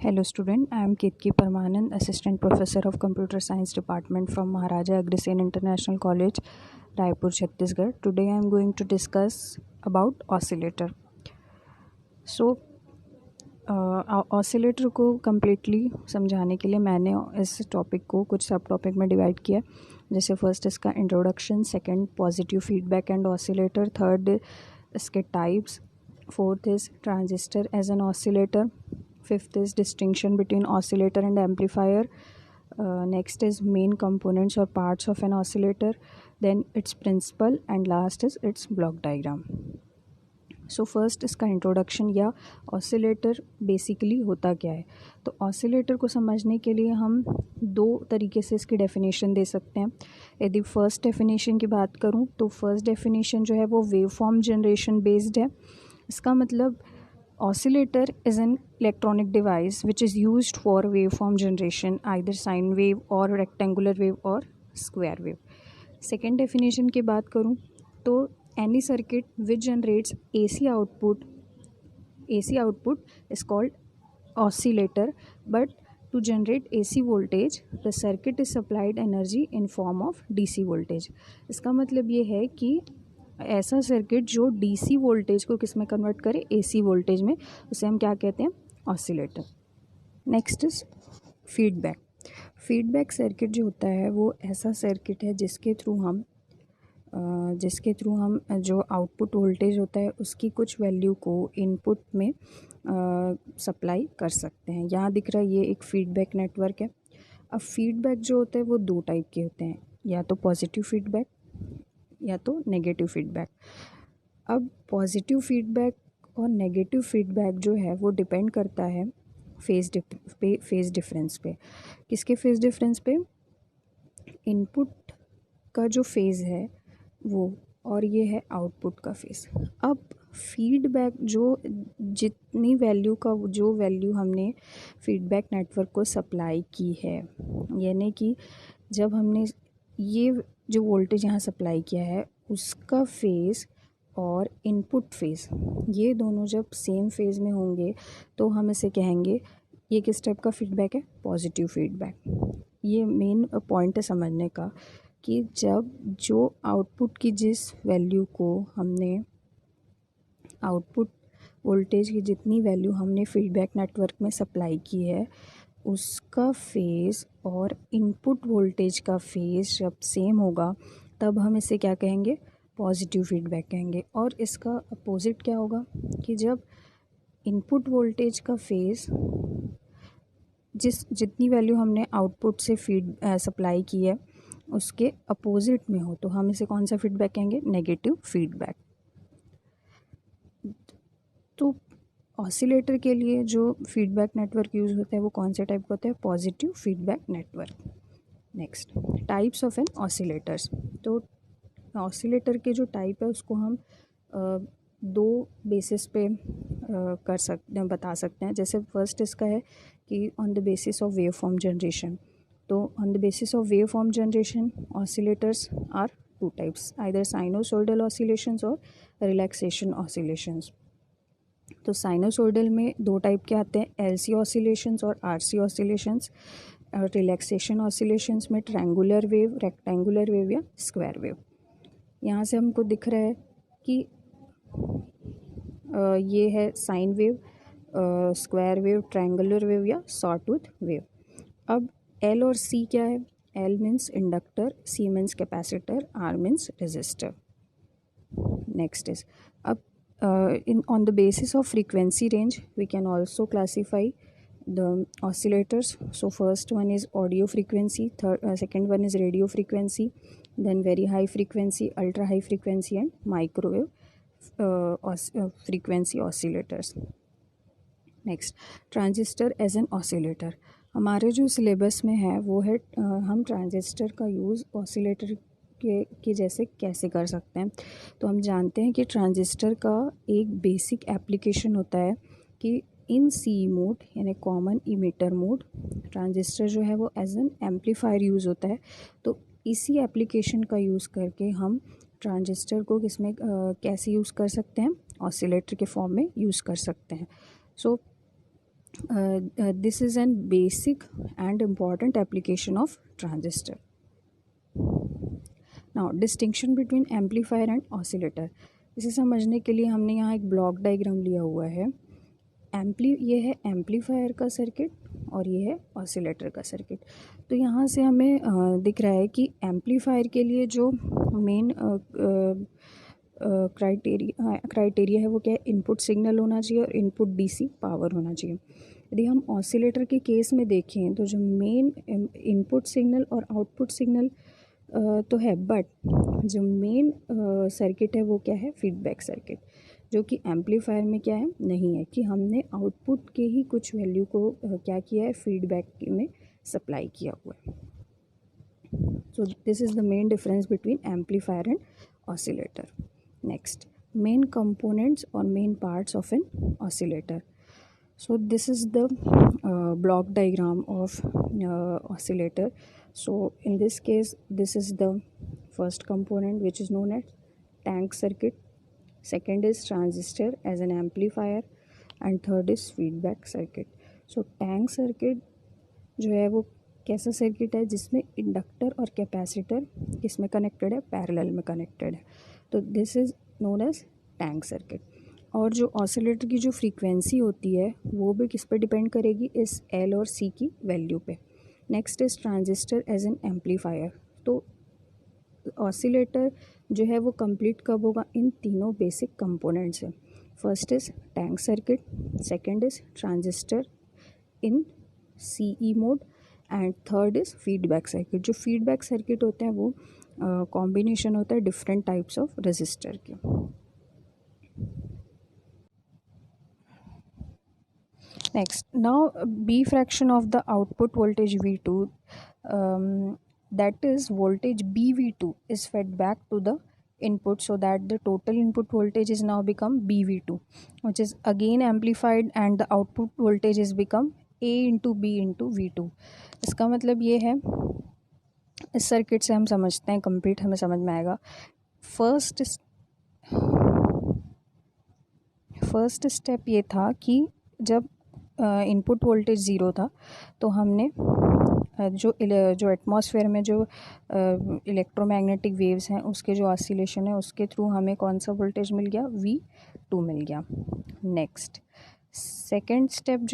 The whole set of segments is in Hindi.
Hello student, I am Ketki Parmanand, Assistant Professor of Computer Science Department from Maharaja Agrisen International College, Raipur, Chhattisgarh. Today I am going to discuss about oscillator. So oscillator को कम्प्लीटली समझाने के लिए मैंने इस टॉपिक को कुछ सब टॉपिक में डिवाइड किया, जैसे फर्स्ट इसका introduction, second positive feedback and oscillator, third इसके types, fourth is transistor as an oscillator, fifth is distinction between oscillator and amplifier, next is main components or parts of an oscillator, then its principle, and last is its block diagram. So first इसका इंट्रोडक्शन या ऑसिलेटर बेसिकली होता क्या है। तो ऑसिलेटर को समझने के लिए हम दो तरीके से इसकी डेफिनेशन दे सकते हैं। यदि फर्स्ट डेफिनेशन की बात करूं तो फर्स्ट डेफिनेशन जो है वो वेव फॉर्म जनरेशन बेस्ड है। इसका मतलब oscillator is an electronic device which is used for waveform generation, either sine wave or rectangular wave or square wave. Second definition की बात करूँ तो any circuit which generates AC output is called oscillator, but to generate AC voltage the circuit is supplied energy in form of DC voltage. इसका मतलब ये है कि ऐसा सर्किट जो डीसी वोल्टेज को किस में कन्वर्ट करे, एसी वोल्टेज में, उसे हम क्या कहते हैं, oscillator. Next is feedback. Feedback circuit जो होता है वो ऐसा सर्किट है जिसके थ्रू हम जो आउटपुट वोल्टेज होता है उसकी कुछ वैल्यू को इनपुट में सप्लाई कर सकते हैं। यहाँ दिख रहा है ये एक फीडबैक नेटवर्क है। अब फीडबैक जो होता है वो दो टाइप के होते हैं, या तो पॉजिटिव फीडबैक या तो नेगेटिव फीडबैक। अब पॉजिटिव फीडबैक और नेगेटिव फीडबैक जो है वो डिपेंड करता है फेज़ डिफरेंस पे। किसके फेज़ डिफरेंस पे? इनपुट का जो फेज़ है वो, और ये है आउटपुट का फेज़। अब फीडबैक जो जितनी वैल्यू का जो वैल्यू हमने फीडबैक नेटवर्क को सप्लाई की है, यानी कि जब हमने ये जो वोल्टेज यहाँ सप्लाई किया है उसका फेज़ और इनपुट फेज़ ये दोनों जब सेम फेज़ में होंगे तो हम इसे कहेंगे, ये किस टाइप का फीडबैक है, पॉजिटिव फीडबैक। ये मेन पॉइंट है समझने का कि जब जो आउटपुट की जिस वैल्यू को हमने, आउटपुट वोल्टेज की जितनी वैल्यू हमने फीडबैक नेटवर्क में सप्लाई की है उसका फेज़ और इनपुट वोल्टेज का फेज़ जब सेम होगा तब हम इसे क्या कहेंगे, पॉजिटिव फीडबैक कहेंगे। और इसका अपोजिट क्या होगा कि जब इनपुट वोल्टेज का फेज़ जितनी वैल्यू हमने आउटपुट से सप्लाई की है उसके अपोजिट में हो तो हम इसे कौन सा फीडबैक कहेंगे, नेगेटिव फीडबैक। तो ऑसिलेटर के लिए जो फीडबैक नेटवर्क यूज़ होता है वो कौन से टाइप का होता है, positive feedback network. Next, types of an oscillators. तो ऑसिलेटर के जो टाइप है उसको हम दो बेसिस पे बता सकते हैं। जैसे फर्स्ट इसका है कि on the basis of wave form generation. तो on the basis of wave form generation oscillators are two types, either sinusoidal oscillations और रिलैक्सेशन ऑसिलेशंस। तो साइनोसॉइडल में दो टाइप के आते हैं, एलसी ऑसिलेशंस और आरसी ऑसिलेशंस। रिलैक्सेशन ऑसिलेशंस में ट्रायंगुलर वेव, रेक्टेंगुलर वेव या स्क्वायर वेव। यहाँ से हमको दिख रहा है कि ये है sine wave, square wave, triangular wave या सॉटूथ वेव। अब एल और सी क्या है? L means inductor, C means capacitor, R means resistor. Next is, अब on the basis of frequency range we can also classify the oscillators. So first one is audio frequency, second one is radio frequency, then very high frequency, ultra high frequency and microwave frequency oscillators. Next, transistor as an oscillator. हमारे जो सिलेबस में है वो है हम ट्रांजिस्टर का यूज़ ऑसिलेटर के जैसे कैसे कर सकते हैं। तो हम जानते हैं कि ट्रांजिस्टर का एक बेसिक एप्लीकेशन होता है कि इन सी मोड यानी कॉमन इमिटर मोड ट्रांजिस्टर जो है वो एज एन एम्पलीफायर यूज़ होता है। तो इसी एप्लीकेशन का यूज़ करके हम ट्रांजिस्टर को किसमें कैसे यूज़ कर सकते हैं, ऑसिलेटर के फॉर्म में यूज़ कर सकते हैं। सो This is an basic and important application of transistor. Now distinction between amplifier and oscillator. इसे समझने के लिए हमने यहाँ एक ब्लॉक डायग्राम लिया हुआ है. ये है एम्पलीफायर का सर्किट और ये है ऑसिलेटर का सर्किट. तो यहाँ से हमें दिख रहा है कि एम्पलीफायर के लिए जो मेन क्राइटेरिया है वो क्या है, इनपुट सिग्नल होना चाहिए और इनपुट डीसी पावर होना चाहिए. यदि हम ऑसिलेटर के केस में देखें तो जो मेन इनपुट सिग्नल और आउटपुट सिग्नल तो है, बट जो मेन सर्किट है वो क्या है, फीडबैक सर्किट, जो कि एम्पलीफायर में क्या है, नहीं है, कि हमने आउटपुट के ही कुछ वैल्यू को क्या किया है, फीडबैक में सप्लाई किया हुआ है. So this is the main difference between amplifier and oscillator. Next, main components और main parts of an oscillator. So this is the block diagram of oscillator. So in this case, this is the first component, which is known as tank circuit. Second is transistor as an amplifier, and third is feedback circuit. So tank circuit जो है वो कैसा सर्किट है जिसमें इंडक्टर और कैपेसिटर किसमें कनेक्टेड है, पैरेलल में कनेक्टेड है. तो this is known as tank circuit. और जो ऑसिलेटर की जो फ्रीक्वेंसी होती है वो भी किस पे डिपेंड करेगी, इस एल और सी की वैल्यू पे. Next is transistor as an amplifier. तो ऑसिलेटर जो है वो कंप्लीट कब होगा, इन तीनों बेसिक कंपोनेंट से. First is tank circuit, second is transistor in CE mode, and third is feedback circuit. जो फीडबैक सर्किट होते हैं वो कॉम्बिनेशन होता है डिफरेंट टाइप्स ऑफ रेजिस्टर के. Next, now B fraction of the output voltage V2, that is voltage BV2 is fed back to the input, so that the total input voltage is now become BV2, which is again amplified, and the output voltage is become A into B into V2. इसका मतलब ये है, इस सर्किट से हम समझते हैं, कंप्लीट हमें समझ में आएगा. फर्स्ट स्टेप ये था कि जब इनपुट वोल्टेज ज़ीरो था तो हमने जो एटमॉस्फेयर में जो इलेक्ट्रोमैग्नेटिक वेव्स हैं उसके जो ऑसिलेशन है उसके थ्रू हमें कौन सा वोल्टेज मिल गया, V2 मिल गया. नेक्स्ट सेकेंड स्टेप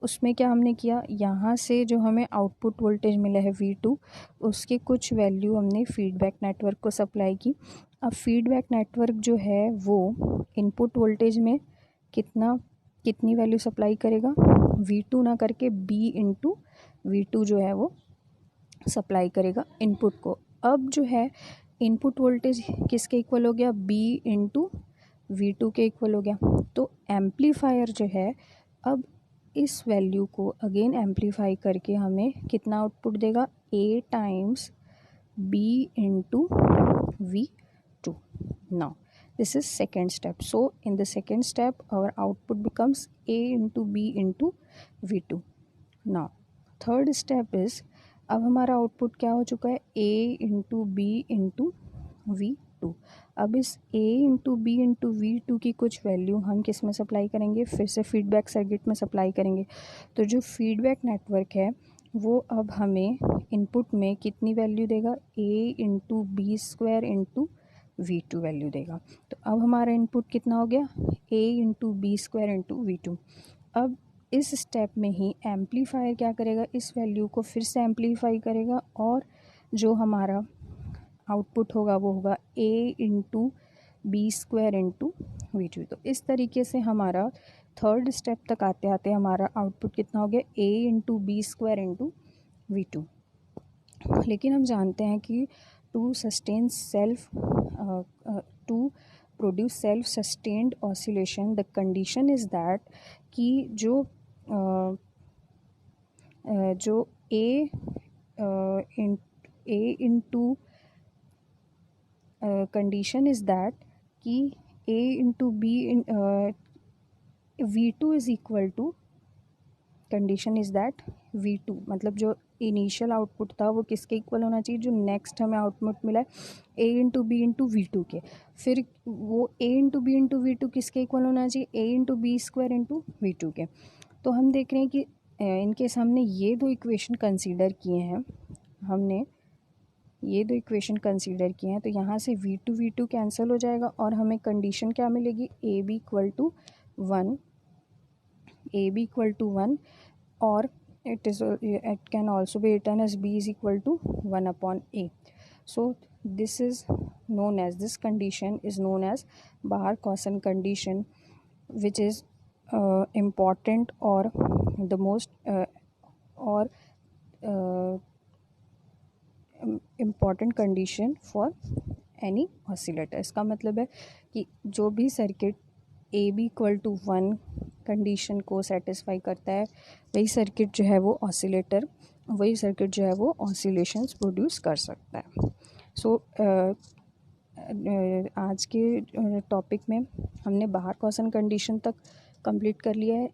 उसमें क्या हमने किया, यहाँ से जो हमें आउटपुट वोल्टेज मिला है V2, उसकी कुछ वैल्यू हमने फीडबैक नेटवर्क को सप्लाई की. अब फीडबैक नेटवर्क जो है वो इनपुट वोल्टेज में कितनी वैल्यू सप्लाई करेगा, V2 ना करके B इंटू V2 जो है वो सप्लाई करेगा इनपुट को. अब जो है इनपुट वोल्टेज किसके इक्वल हो गया, B इंटू V2 के इक्वल हो गया. तो एम्पलीफायर जो है अब इस वैल्यू को अगेन एम्पलीफाई करके हमें कितना आउटपुट देगा, A times B into V2. Now this is second step. So in the second step our output becomes A into B into V2. Now third step is, अब हमारा आउटपुट क्या हो चुका है, A into B into V2. अब इस A into B into V2 की कुछ वैल्यू हम किस में सप्लाई करेंगे, फिर से फीडबैक सर्किट में सप्लाई करेंगे. तो जो फीडबैक नेटवर्क है वो अब हमें इनपुट में कितनी वैल्यू देगा, A into B square into V2 value देगा. तो अब हमारा इनपुट कितना हो गया, A into B square into V2. अब इस स्टेप में ही एम्पलीफायर क्या करेगा, इस वैल्यू को फिर से एम्पलीफाई करेगा और जो हमारा आउटपुट होगा वो होगा A into B square into V2. तो इस तरीके से हमारा थर्ड स्टेप तक आते आते हमारा आउटपुट कितना हो गया, A into B square into V2. लेकिन हम जानते हैं कि to produce self sustained oscillation, the condition is that कि जो A into condition is that कि A into B in V2 is equal to, condition is that V2 मतलब जो इनिशियल आउटपुट था वो किसके इक्वल होना चाहिए, जो नेक्स्ट हमें आउटपुट मिला है A into B into V2 के, फिर वो A into B into V2 किसके इक्वल होना चाहिए, A into B square into V2 के। तो हम देख रहे हैं कि इनकेस हमने ये दो इक्वेशन कंसीडर किए हैं, हमने ये दो इक्वेशन कंसीडर किए हैं, तो यहाँ से V2 कैंसिल हो जाएगा और हमें कंडीशन क्या मिलेगी, ए बी इक्वल टू 1 और it can also be written as b is equal to 1 upon a. So this condition is known as Bar-Khausen condition, which is important or the most important condition for any oscillator. इसका मतलब है कि जो भी circuit A B equal to 1 condition को सेटिस्फाई करता है, वही सर्किट जो है वो ऑसिलेशंस प्रोड्यूस कर सकता है। सो आज के टॉपिक में हमने बाहर कॉसन कंडीशन तक कंप्लीट कर लिया है।